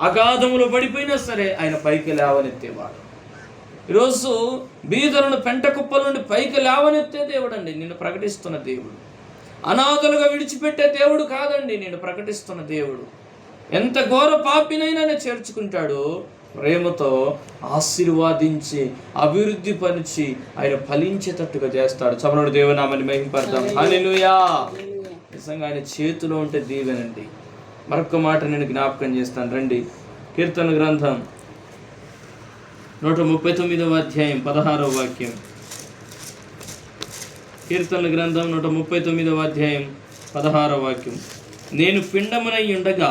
అగాధములో పడిపోయినా సరే ఆయన పైకి లేవనెత్తేవాడు. ఈరోజు బీదలను పెంట కుప్పల నుండి పైకి లేవనెత్తే దేవుడు అండి నిన్ను ప్రకటిస్తున్న దేవుడు. అనాథలుగా విడిచిపెట్టే దేవుడు కాదండి నేను ప్రకటిస్తున్న దేవుడు. ఎంత ఘోర పాపినైనా చేర్చుకుంటాడు, ప్రేమతో ఆశీర్వాదించి అభివృద్ధి పరిచి ఆయన ఫలించేటట్టుగా చేస్తాడు. చమనుడు దేవునామని మహింపడతాం. హల్లెలూయా. నిజంగా ఆయన చేతిలో ఉంటే దీవెనండి. మరొక మాట నేను జ్ఞాపకం చేస్తాను రండి. కీర్తన గ్రంథం 139వ అధ్యాయం 16వ వాక్యం. కీర్తన గ్రంథం 139వ అధ్యాయం 16వ వాక్యం. నేను పిండమునై ఉండగా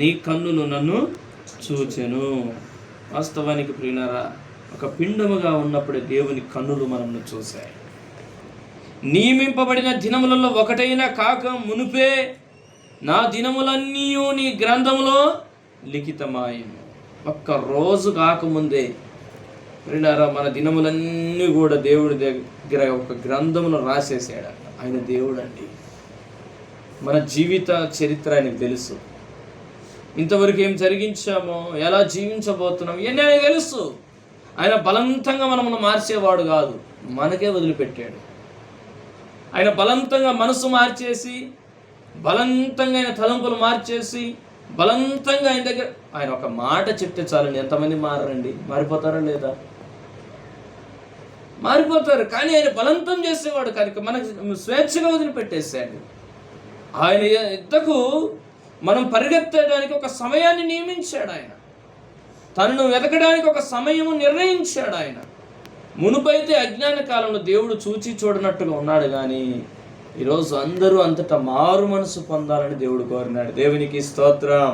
నీ కన్నులు నన్ను చూచెను. వాస్తవానికి ప్రియులారా, ఒక పిండముగా ఉన్నప్పుడే దేవుని కన్నులు మనల్ని చూశాయి. నియమింపబడిన దినములలో ఒకటైనా కాక మునుపే నా దినములన్నీ నీ గ్రంథములో లిఖితమాయను. ఒక్క రోజు కాకముందే ప్రియులారా మన దినములన్నీ కూడా దేవుడి దగ్గర ఒక గ్రంథములో రాసేసాడు. ఆయన దేవుడు అండి. మన జీవిత చరిత్ర ఆయనకు తెలుసు. ఇంతవరకు ఏం జరిగించామో, ఎలా జీవించబోతున్నాం ఇవన్నీ ఆయనకు తెలుసు. ఆయన బలవంతంగా మనల్ని మార్చేవాడు కాదు, మనకే వదిలిపెట్టాడు. ఆయన బలవంతంగా మనసు మార్చేసి, బలవంతంగా ఆయన తలంపులు మార్చేసి, బలవంతంగా ఆయన దగ్గర ఆయన ఒక మాట చెప్తే చాలండి ఎంతమంది మారండి? మారిపోతారా లేదా? మారిపోతారు. కానీ ఆయన బలవంతం చేసేవాడు కనుక మనకు స్వేచ్ఛగా వదిలిపెట్టేశాడు. ఆయన యుద్ధకు మనం పరిగెత్తడానికి ఒక సమయాన్ని నియమించాడు. ఆయన తనను వెతకడానికి ఒక సమయము నిర్ణయించాడు. ఆయన మునుపైతే అజ్ఞాన కాలంలో దేవుడు చూచి చూడనట్టుగా ఉన్నాడు, కానీ ఈరోజు అందరూ అంతటా మారు మనసు పొందాలని దేవుడు కోరినాడు. దేవునికి స్తోత్రం.